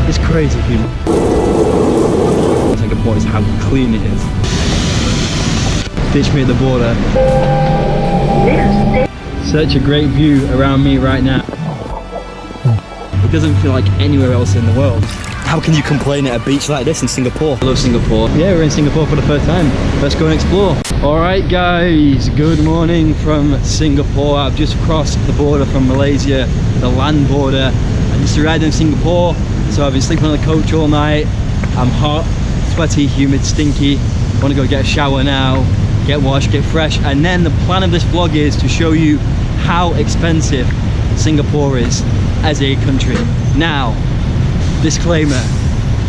It's crazy, people. Singapore is how clean it is. Ditch me at the border. Such a great view around me right now. It doesn't feel like anywhere else in the world. How can you complain at a beach like this in Singapore? I love Singapore. Yeah, we're in Singapore for the first time. Let's go and explore. Alright guys, good morning from Singapore. I've just crossed the border from Malaysia, the land border. I just arrived in Singapore, so I've been sleeping on the coach all night. I'm hot, sweaty, humid, stinky. I want to go get a shower now, get washed, get fresh, and then the plan of this vlog is to show you how expensive Singapore is as a country. Now, disclaimer,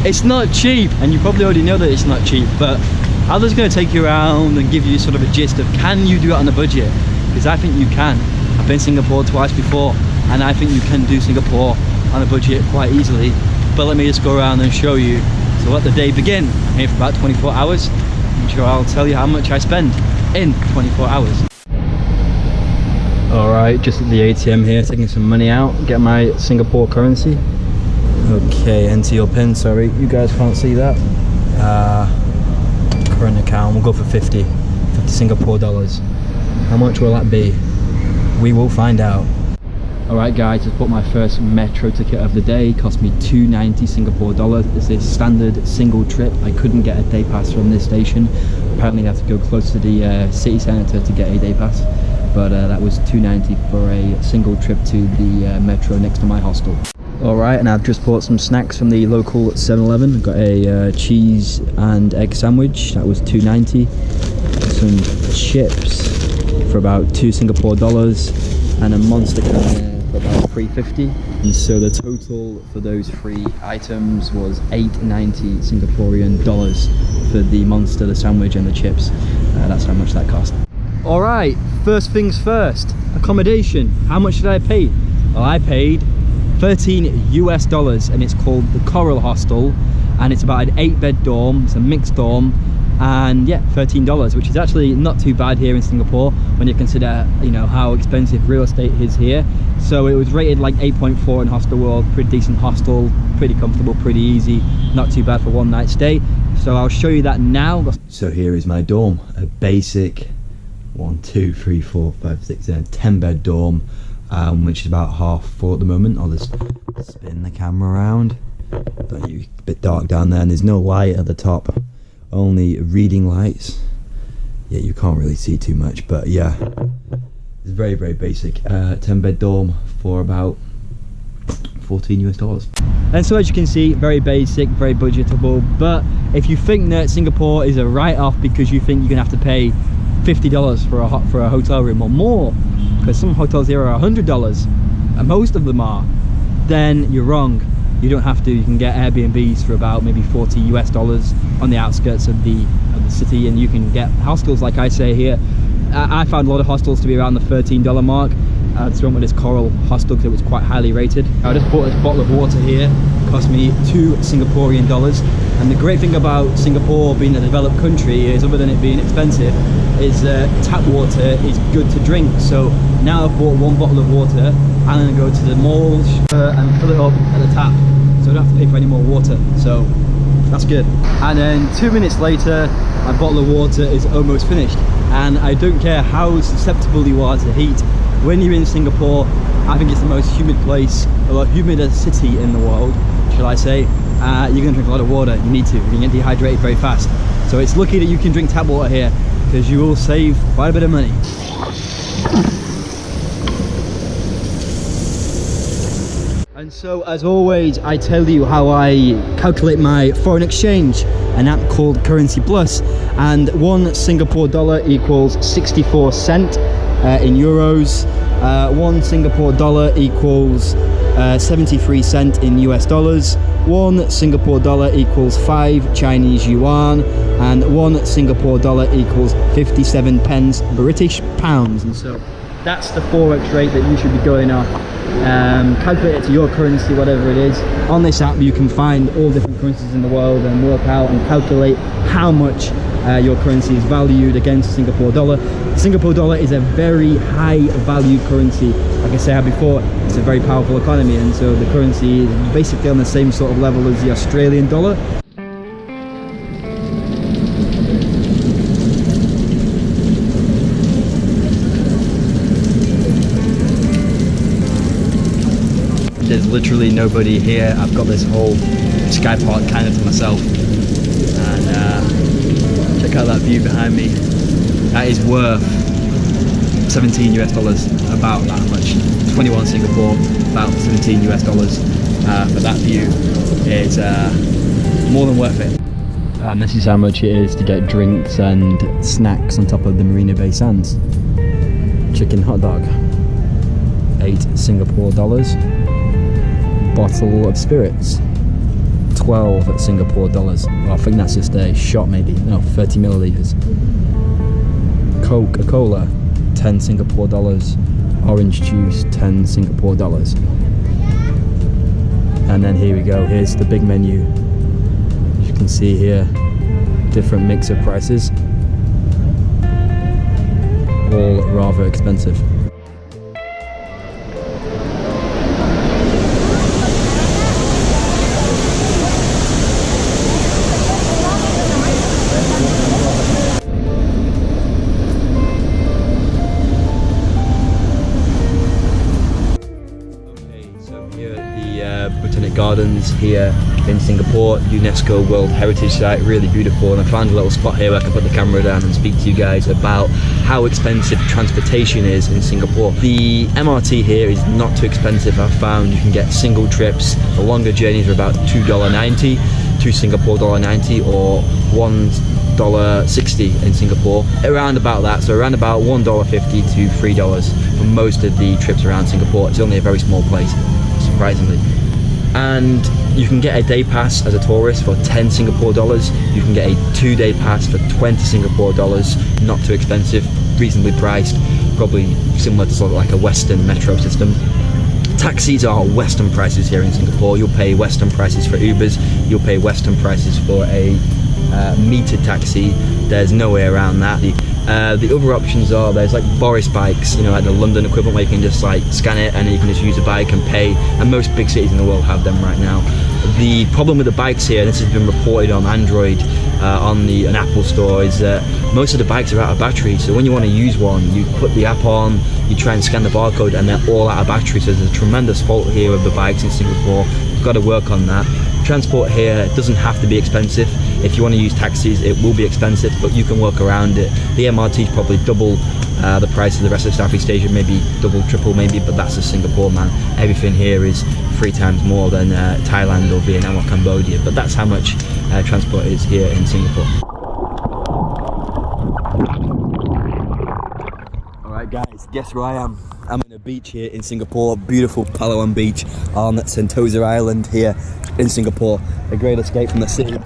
it's not cheap, and you probably already know that it's not cheap, but I'm just going to take you around and give you sort of a gist of, can you do it on a budget? Because I think you can. I've been to Singapore twice before, and I think you can do Singapore on a budget quite easily. But let me just go around and show you. So let the day begin. I'm here for about 24 hours. I'm sure I'll tell you how much I spend in 24 hours. Alright, just at the ATM here, taking some money out, get my Singapore currency. Okay, enter your PIN, sorry, you guys can't see that. Current account, we'll go for 50 Singapore dollars. How much will that be? We will find out. Alright guys, just bought my first metro ticket of the day. Cost me $2.90 Singapore dollars. It's a standard single trip. I couldn't get a day pass from this station. Apparently I have to go close to the city centre to get a day pass. But that was $2.90 for a single trip to the metro next to my hostel. Alright, and I've just bought some snacks from the local 7-Eleven. I've got a cheese and egg sandwich, that was $2.90. Some chips for about 2 Singapore dollars, and a Monster can for about $3.50. And so the total for those 3 items was $8.90 Singaporean dollars for the Monster, the sandwich and the chips. That's how much that cost. Alright, first things first, accommodation. How much did I pay? Well, I paid $13 US, and it's called the Coral Hostel, and it's about an 8-bed dorm. It's a mixed dorm, and yeah, $13, which is actually not too bad here in Singapore when you consider, you know, how expensive real estate is here. So it was rated like 8.4 in Hostel World. Pretty decent hostel, pretty comfortable, pretty easy, not too bad for one night stay. So I'll show you that now. So here is my dorm, a basic 10 bed dorm, which is about half full at the moment. I'll just spin the camera around. A bit dark down there, and there's no light at the top, only reading lights. Yeah, you can't really see too much, but yeah, it's very basic. 10 bed dorm for about $14 US. And so as you can see, very basic, very budgetable. But if you think that Singapore is a write-off because you think you're gonna have to pay $50 for a hotel room or more, because some hotels here are $100 and most of them are, then you're wrong. You don't have to. You can get Airbnbs for about maybe $40 US on the outskirts of the city, and you can get hostels like I say here. I found a lot of hostels to be around the $13 mark. I just went with this Coral Hostel because it was quite highly rated. I just bought this bottle of water here. It cost me 2 Singaporean dollars. And the great thing about Singapore being a developed country is, other than it being expensive, is tap water is good to drink. So now I've bought 1 bottle of water. I'm going to go to the mall and fill it up at the tap, so I don't have to pay for any more water. So that's good. And then 2 minutes later, my bottle of water is almost finished. And I don't care how susceptible you are to heat. When you're in Singapore, I think it's the most humid place, or humidest city in the world, shall I say. You're going to drink a lot of water. You need to. You can get dehydrated very fast. So it's lucky that you can drink tap water here, because you will save quite a bit of money. And so, as always, I tell you how I calculate my foreign exchange, an app called Currency Plus, and 1 Singapore dollar equals 64 cent in euros. 1 Singapore dollar equals 73 cent in US dollars. 1 Singapore dollar equals 5 Chinese yuan, and 1 Singapore dollar equals 57 pence British pounds. And so that's the forex rate that you should be going off. Calculate it to your currency, whatever it is. On this app you can find all different currencies in the world and work out and calculate how much your currency is valued against the Singapore dollar. The Singapore dollar is a very high value currency. like I said before, it's a very powerful economy, and so the currency is basically on the same sort of level as the Australian dollar. There's literally nobody here. I've got this whole sky park kind of to myself, and check out that view behind me. That is worth 17 US dollars, about that much. 21 Singapore, about 17 US dollars. But that view is more than worth it. And this is how much it is to get drinks and snacks on top of the Marina Bay Sands. Chicken hot dog, 8 Singapore dollars. Bottle of spirits, 12 Singapore dollars. Well, I think that's just a shot, maybe. No, 30 milliliters. Coca-Cola, 10 Singapore dollars. Orange juice, 10 Singapore dollars. And then here we go. Here's the big menu. As you can see here, different mix of prices. All rather expensive. Botanic Gardens here in Singapore, UNESCO World Heritage Site, really beautiful, and I found a little spot here where I can put the camera down and speak to you guys about how expensive transportation is in Singapore. The MRT here is not too expensive. I've found you can get single trips. The longer journeys are about $2.90, $2 Singapore $1.90, or $1.60 in Singapore, around about that. So around about $1.50 to $3 for most of the trips around Singapore. It's only a very small place, surprisingly. And you can get a day pass as a tourist for 10 Singapore dollars. You can get a 2-day pass for 20 Singapore dollars. Not too expensive, reasonably priced, probably similar to sort of like a Western metro system. Taxis are Western prices here in Singapore. You'll pay Western prices for Ubers. You'll pay Western prices for a metered taxi. There's no way around that. The other options are, there's like Boris bikes, you know, like the London equivalent, where you can just like scan it and you can just use a bike and pay, and most big cities in the world have them right now. The problem with the bikes here, and this has been reported on Android, on an Apple store, is that most of the bikes are out of battery. So when you want to use one, you put the app on, you try and scan the barcode, and they're all out of battery. So there's a tremendous fault here with the bikes in Singapore. You've got to work on that. Transport here doesn't have to be expensive. If you want to use taxis, it will be expensive, but you can work around it. The MRT is probably double the price of the rest of Southeast Asia, maybe double, triple maybe, but that's just Singapore, man. Everything here is 3 times more than Thailand or Vietnam or Cambodia, but that's how much transport is here in Singapore. Alright guys, guess where I am? I'm on a beach here in Singapore, beautiful Palawan beach on Sentosa Island here in Singapore. A great escape from the city.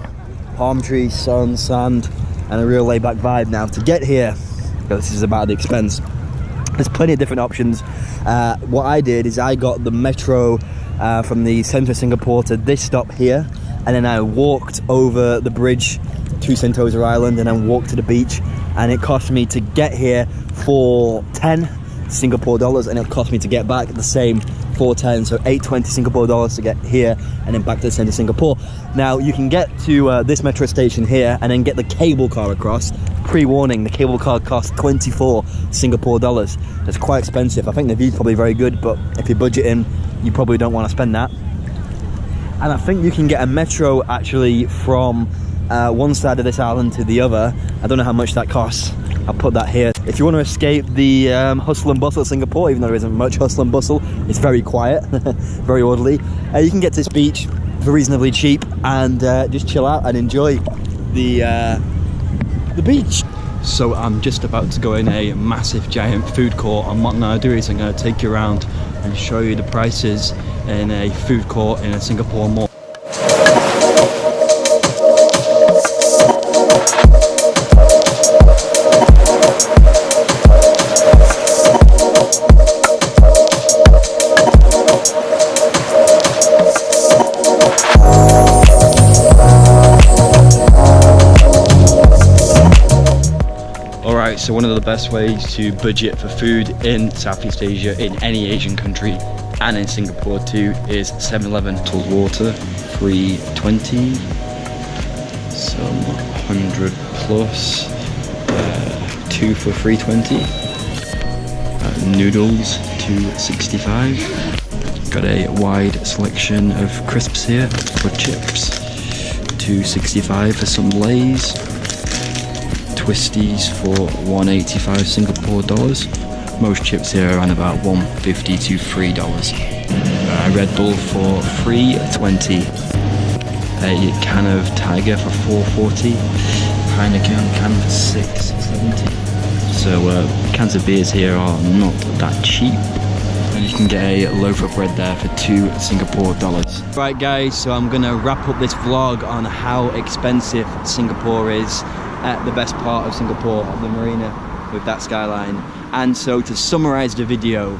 Palm trees, sun, sand, and a real laid-back vibe. Now to get here, this is about the expense. There's plenty of different options. What I did is I got the metro from the centre of Singapore to this stop here, and then I walked over the bridge to Sentosa Island and then walked to the beach, and it cost me to get here for 10 Singapore dollars, and it cost me to get back the same for 10, so 820 Singapore dollars to get here and then back to the centre of Singapore. Now you can get to this metro station here and then get the cable car across. Pre-warning, the cable car costs 24 Singapore dollars. It's quite expensive. I think the view's probably very good, but if you're budgeting, you probably don't want to spend that. And I think you can get a metro actually from one side of this island to the other. I don't know how much that costs. I'll put that here. If you want to escape the hustle and bustle of Singapore, even though there isn't much hustle and bustle, it's very quiet, very orderly. You can get to this beach for reasonably cheap and just chill out and enjoy the beach. So I'm just about to go in a massive giant food court, and what I'm going to do is I'm going to take you around and show you the prices in a food court in a Singapore mall. So so one of the best ways to budget for food in Southeast Asia, in any Asian country, and in Singapore too, is 7-Eleven. Bottled water, 320, some 100 plus, 2 for 320, noodles, 265. Got a wide selection of crisps here for chips, 265 for some Lays, Twisties for 185 Singapore dollars. Most chips here are around about $1.50 to $3. Red Bull for 320. A can of Tiger for 440. Heineken can for 670. So cans of beers here are not that cheap. And you can get a loaf of bread there for 2 Singapore dollars. Right guys, so I'm gonna wrap up this vlog on how expensive Singapore is at the best part of Singapore, the marina with that skyline. And so to summarize the video,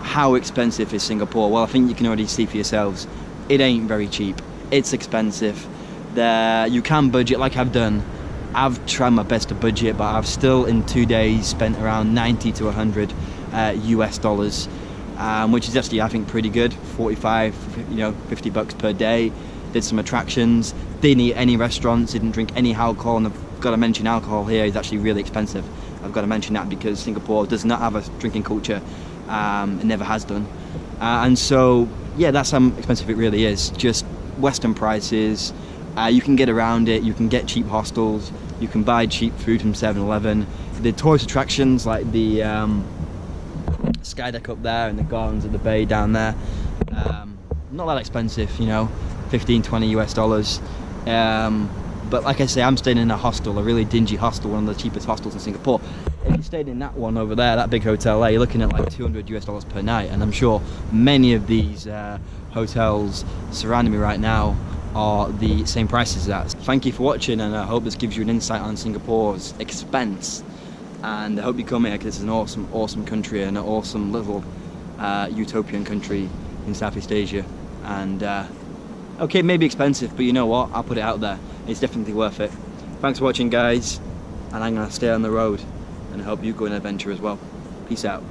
how expensive is Singapore? Well, I think you can already see for yourselves, it ain't very cheap. It's expensive. You can budget like I've done. I've tried my best to budget, but I've still in 2 days spent around 90 to 100 US dollars, which is actually, I think, pretty good. 45, $50 per day. Did some attractions, didn't eat any restaurants, didn't drink any alcohol, and I've got to mention alcohol here is actually really expensive. I've got to mention that because Singapore does not have a drinking culture. It never has done. And so, yeah, that's how expensive it really is. Just Western prices. You can get around it, you can get cheap hostels, you can buy cheap food from 7-Eleven. The tourist attractions like the sky deck up there and the gardens at the bay down there, not that expensive, 15-20 US dollars. But like I say, I'm staying in a hostel, a really dingy hostel, one of the cheapest hostels in Singapore. If you stayed in that one over there, that big hotel there, you're looking at like 200 US dollars per night, and I'm sure many of these hotels surrounding me right now are the same prices as that. Thank you for watching, and I hope this gives you an insight on Singapore's expense. And I hope you come here because it's an awesome, awesome country and an awesome little utopian country in Southeast Asia. And okay, it may be expensive, but you know what? I'll put it out there. It's definitely worth it. Thanks for watching, guys, and I'm gonna stay on the road and I hope you go on an adventure as well. Peace out.